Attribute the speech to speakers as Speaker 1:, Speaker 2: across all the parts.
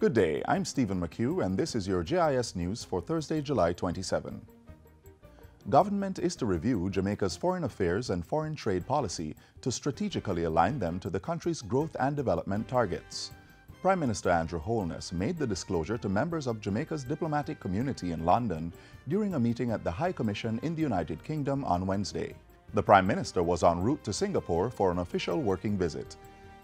Speaker 1: Good day, I'm Stephen McHugh and this is your JIS news for Thursday, July 27. Government is to review Jamaica's foreign affairs and foreign trade policy to strategically align them to the country's growth and development targets. Prime Minister Andrew Holness made the disclosure to members of Jamaica's diplomatic community in London during a meeting at the High Commission in the United Kingdom on Wednesday. The Prime Minister was en route to Singapore for an official working visit.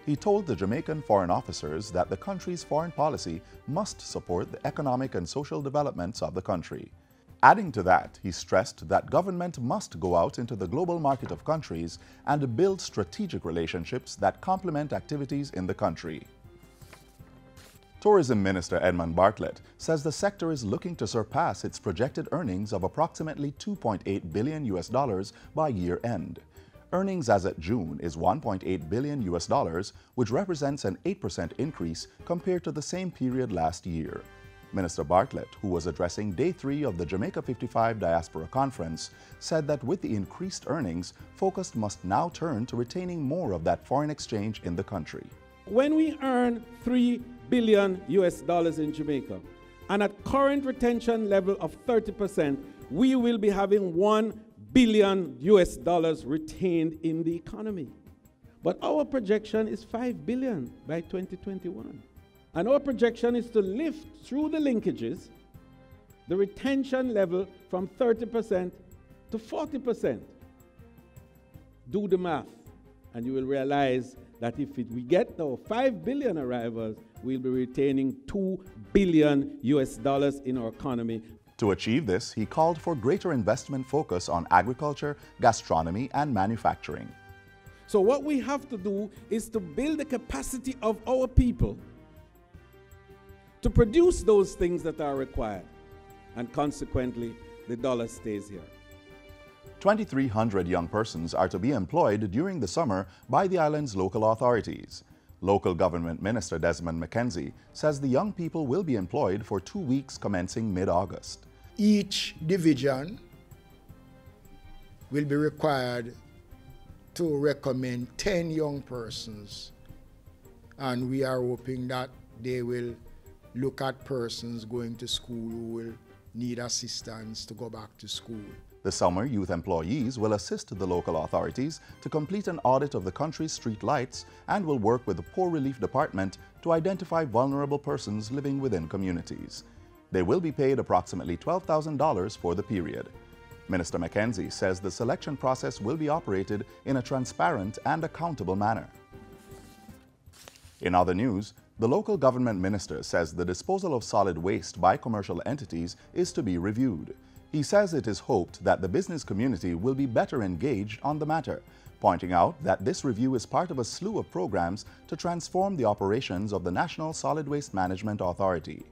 Speaker 1: He told the Jamaican foreign officers that the country's foreign policy must support the economic and social developments of the country. Adding to that, he stressed that government must go out into the global market of countries and build strategic relationships that complement activities in the country. Tourism Minister Edmund Bartlett says the sector is looking to surpass its projected earnings of approximately $2.8 billion by year end. Earnings as at June is $1.8 billion, which represents an 8% increase compared to the same period last year. Minister Bartlett, who was addressing Day 3 of the Jamaica 55 Diaspora Conference, said that with the increased earnings, focus must now turn to retaining more of that foreign exchange in the country.
Speaker 2: When we earn $3 billion in Jamaica, and at current retention level of 30%, we will be having $1 billion retained in the economy. But our projection is $5 billion by 2021. And our projection is to lift through the linkages the retention level from 30% to 40%. Do the math, and you will realize that if we get now 5 billion arrivals, we'll be retaining $2 billion in our economy.
Speaker 1: To achieve this, he called for greater investment focus on agriculture, gastronomy, and manufacturing.
Speaker 2: So what we have to do is to build the capacity of our people to produce those things that are required, and consequently, the dollar stays here.
Speaker 1: 2,300 young persons are to be employed during the summer by the island's local authorities. Local Government Minister Desmond McKenzie says the young people will be employed for 2 weeks commencing mid-August.
Speaker 3: Each division will be required to recommend 10 young persons, and we are hoping that they will look at persons going to school who will need assistance to go back to school.
Speaker 1: The summer youth employees will assist the local authorities to complete an audit of the country's street lights and will work with the Poor Relief Department to identify vulnerable persons living within communities. They will be paid approximately $12,000 for the period. Minister McKenzie says the selection process will be operated in a transparent and accountable manner. In other news, the local government minister says the disposal of solid waste by commercial entities is to be reviewed. He says it is hoped that the business community will be better engaged on the matter, pointing out that this review is part of a slew of programs to transform the operations of the National Solid Waste Management Authority.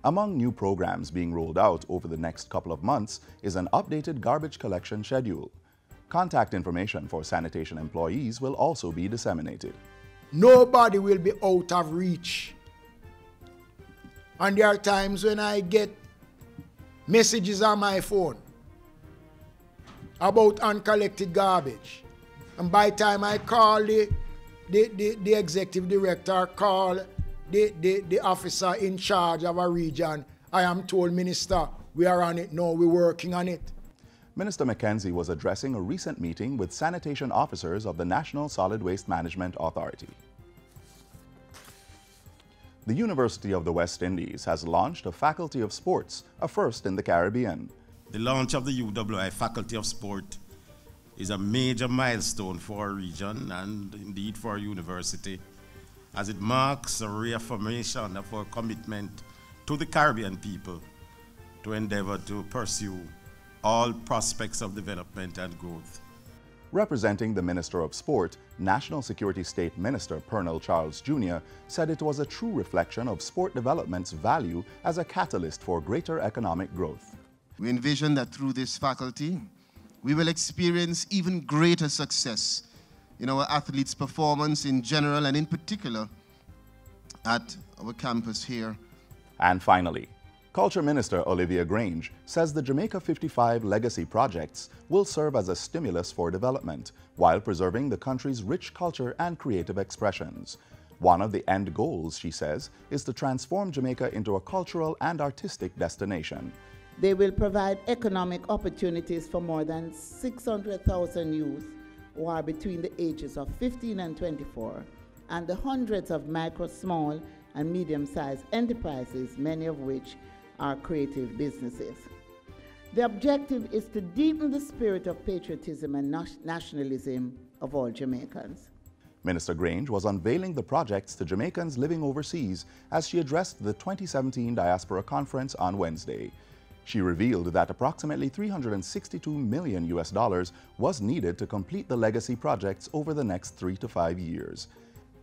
Speaker 1: Among new programs being rolled out over the next couple of months is an updated garbage collection schedule. Contact information for sanitation employees will also be disseminated.
Speaker 3: Nobody will be out of reach. And there are times when I get messages on my phone about uncollected garbage. And by the time I call the executive director, call the officer in charge of a region, I am told, Minister, we are on it now, we're working on it.
Speaker 1: Minister McKenzie was addressing a recent meeting with sanitation officers of the National Solid Waste Management Authority. The University of the West Indies has launched a Faculty of Sports, a first in the Caribbean.
Speaker 4: The launch of the UWI Faculty of Sport is a major milestone for our region and indeed for our university, as it marks a reaffirmation of our commitment to the Caribbean people to endeavor to pursue all prospects of development and growth.
Speaker 1: Representing the Minister of Sport, National Security State Minister Pernell Charles Jr. said it was a true reflection of sport development's value as a catalyst for greater economic growth.
Speaker 5: We envision that through this faculty, we will experience even greater success in our athletes' performance in general and in particular at our campus here.
Speaker 1: And finally, Culture Minister Olivia Grange says the Jamaica 55 legacy projects will serve as a stimulus for development while preserving the country's rich culture and creative expressions. One of the end goals, she says, is to transform Jamaica into a cultural and artistic destination.
Speaker 6: They will provide economic opportunities for more than 600,000 youth who are between the ages of 15 and 24, and the hundreds of micro, small, and medium-sized enterprises, many of which are creative businesses. The objective is to deepen the spirit of patriotism and nationalism of all Jamaicans.
Speaker 1: Minister Grange was unveiling the projects to Jamaicans living overseas as she addressed the 2017 Diaspora Conference on Wednesday. She revealed that approximately $362 million was needed to complete the legacy projects over the next 3 to 5 years.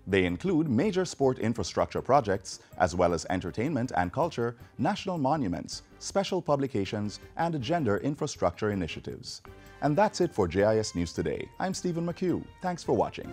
Speaker 1: They include major sport infrastructure projects, as well as entertainment and culture, national monuments, special publications, and gender infrastructure initiatives. And that's it for JIS News Today. I'm Stephen McHugh. Thanks for watching.